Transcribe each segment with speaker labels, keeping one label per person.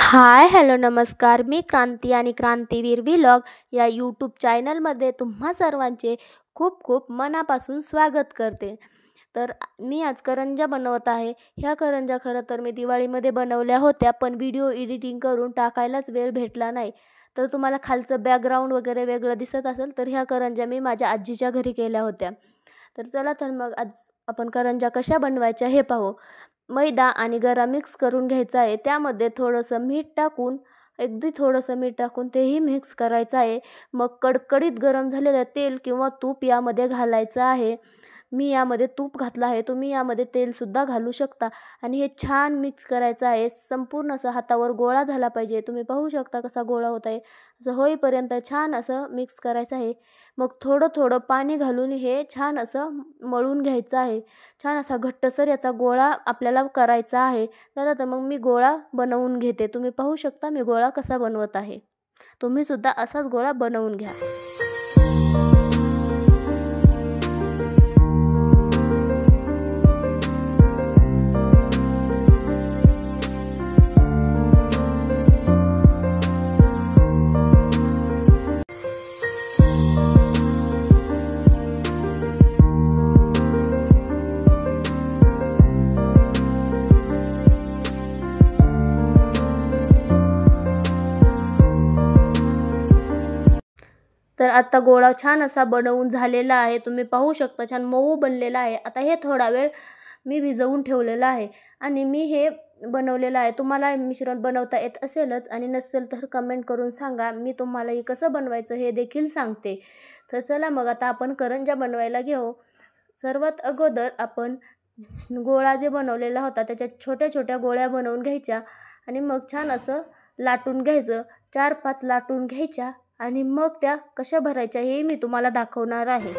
Speaker 1: हाय, hello, नमस्कार. मी क्रांती आणि क्रांतीवीर vlog या यूट्यूब चॅनलमध्ये तुम्हा सर्वांचे खूप खूप मनापासून स्वागत करते. मी आज करंज्या बनवत आहे. ह्या करंज्या खरं तर मी दिवाळीमध्ये बनवल्या होत्या, पण व्हिडिओ एडिटिंग करून टाकायलाच वेळ भेटला नाही. तर तुम्हाला खालचं बॅकग्राऊंड वगैरे वेगळं दिसत असेल, तर ह्या करंज्या मी माझ्या आजीच्या घरी केल्या होत्या. चला तर मग आज आपण करंज्या कशा बनवायच्या हे पाहू. मैदा आणि गरा मिक्स करून घ्यायचा आहे. त्यामध्ये थोडंसं मीठ टाकून, अगदी थोडंसं मीठ टाकून तेही मिक्स करायचं आहे. मग कडकडीत गरम झालेलं तेल किंवा तूप यामध्ये घालायचं आहे. मी यामध्ये तूप घातलं आहे, तुम्ही यामध्ये तेलसुद्धा घालू शकता. आणि हे छान मिक्स करायचं आहे. संपूर्ण असं हातावर गोळा झाला पाहिजे. तुम्ही पाहू शकता कसा गोळा होत आहे. असं होईपर्यंत छान असं मिक्स करायचं आहे. मग थोडं थोडं पाणी घालून हे छान असं मळून घ्यायचं आहे. छान असा घट्टसर याचा गोळा आपल्याला करायचा आहे. चला तर मग मी गोळा बनवून घेते. तुम्ही पाहू शकता मी गोळा कसा बनवत आहे. तुम्हीसुद्धा असाच गोळा बनवून घ्या. तर आता गोळा छान असा बनवून झालेला आहे. तुम्ही पाहू शकता छान मऊ बनलेला आहे. आता हे थोडा वेळ मी भिजवून ठेवलेलं आहे आणि मी हे बनवलेलं आहे. तुम्हाला मिश्रण बनवता येत असेलच आणि नसेल तर कमेंट करून सांगा. मी तुम्हाला हे कसं बनवायचं हे देखील सांगते. तर चला मग आता आपण करंज्या बनवायला घेऊ. सर्वात अगोदर आपण गोळा जे बनवलेला होता त्याच्या छोट्या छोट्या गोळ्या बनवून घ्यायच्या आणि मग छान असं लाटून घ्यायचं. 4-5 लाटून घ्यायच्या आणि मग त्या कशा भरायच्या हे मी तुम्हाला दाखवणार आहे.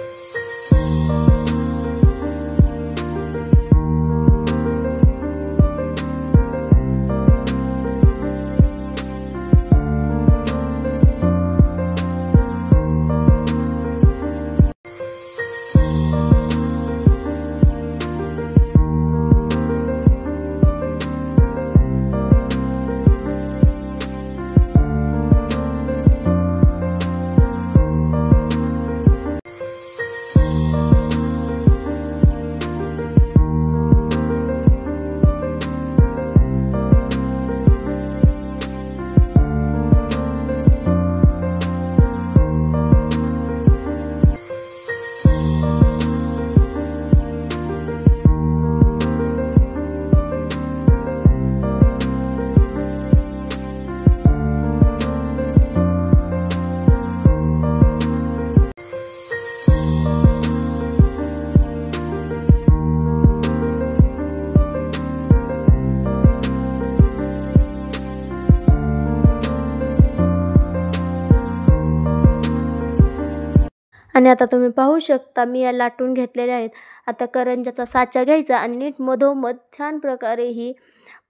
Speaker 1: आणि आता तुम्ही पाहू शकता मी या लाटून घेतलेल्या आहेत. आता करंज्याचा साचा घ्यायचा आणि नीट मधोमध छान प्रकारे ही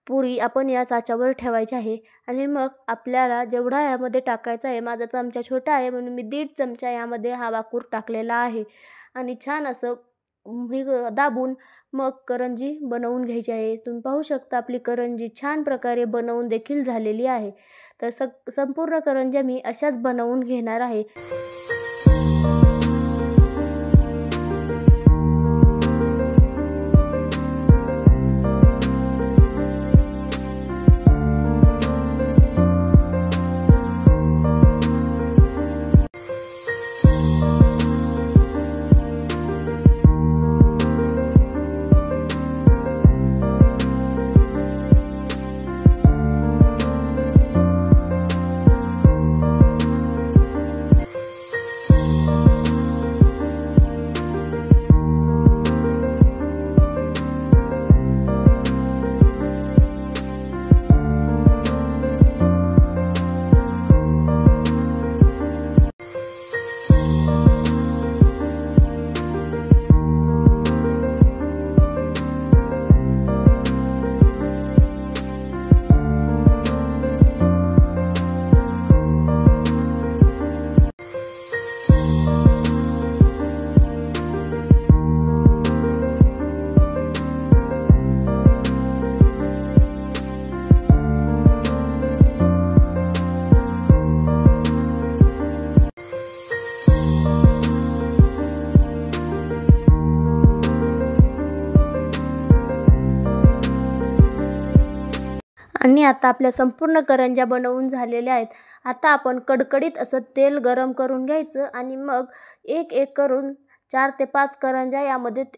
Speaker 1: पुरी आपण या साच्यावर ठेवायची आहे. आणि मग आपल्याला जेवढा यामध्ये टाकायचा आहे, माझा चमचा छोटा आहे म्हणून मी 1.5 चमचा यामध्ये हा वाकूर टाकलेला आहे. आणि छान असं हे दाबून मग करंजी बनवून घ्यायची आहे. तुम्ही पाहू शकता आपली करंजी छान प्रकारे बनवून देखील झालेली आहे. तर संपूर्ण करंज्या मी अशाच बनवून घेणार आहे. आणि आता आपल्या संपूर्ण करंज्या बनवून झालेल्या आहेत। आता आपण कडकडीत असं तेल गरम करून घ्यायचं आणि मग एक एक करून 4 ते 5 करंज्या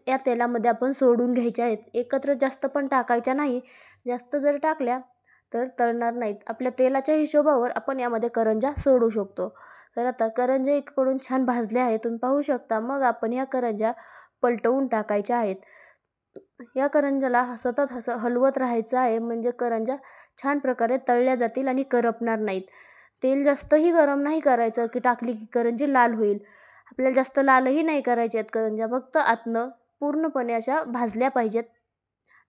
Speaker 1: या तेलामध्ये आपण सोडून घ्यायच्या आहेत। एकत्र जास्त पण टाकायच्या नाही, जास्त जर टाकल्या तर तळणार नाहीत। आपल्या तेलाच्या हिशोबावर आपण यामध्ये करंज्या सोडू शकतो। तर आता करंज्या एकीकडून छान भाजल्या आहेत, तुम्ही पाहू शकता। मग आपण या करंज्या पलटवून टाकायच्या आहेत। या करंज्याला सतत असं हलवत राहायचं आहे, म्हणजे करंज्या छान प्रकारे तळल्या जातील आणि करपणार नाहीत। तेल जास्तही गरम नाही करायचं की टाकली की करंजी लाल होईल। आपल्याला जास्त लालही नाही करायच्या आहेत करंज्या, फक्त आतनं पूर्णपणे अशा भाजल्या पाहिजेत।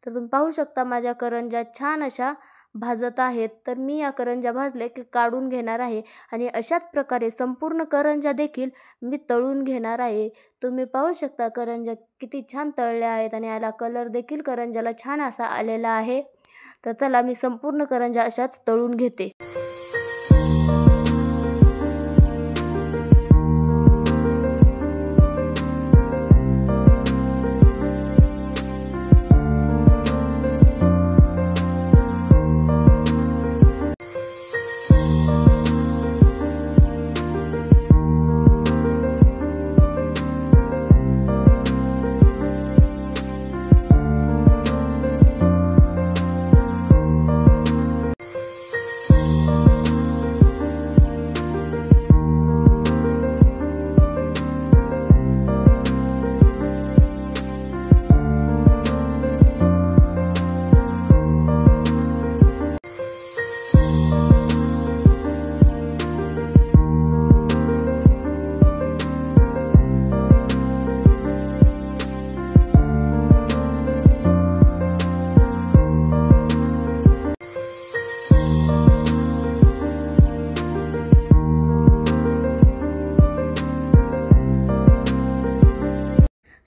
Speaker 1: तर तुम्ही पाहू शकता माझ्या करंज्या छान अशा भाजत आहेत। तर मी या करंज्या भाजले की काढून घेणार आहे आणि अशाच प्रकारे संपूर्ण करंज्या देखील मी तळून घेणार आहे। तुम्ही पाहू शकता करंज्या किती छान तळल्या आहेत आणि याला कलर देखील करंज्याला छान असा आलेला आहे। तर चला मी संपूर्ण करंज्या अशाच तळून घेते।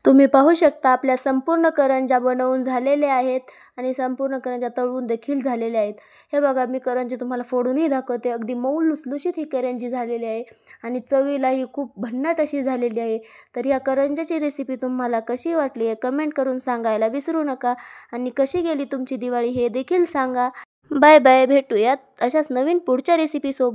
Speaker 1: तुम्ही पाहू शकता आपल्या संपूर्ण करंज्या बनवून झालेल्या आहेत आणि संपूर्ण करंज्या तळून देखील झालेल्या आहेत। हे बघा मी करंजी तुम्हाला फोडूनही दाखवते। अगदी मऊ लुसलुशीत ही करंजी झालेली आहे आणि चवीलाही खूप भन्नाट अशी झालेली आहे। तर या करंज्याची रेसिपी तुम्हाला कशी वाटली आहे कमेंट करून सांगायला विसरू नका आणि कशी गेली तुमची दिवाळी हे देखील सांगा। बाय बाय, भेटूयात अशाच नवीन पुढच्या रेसिपी सोबत।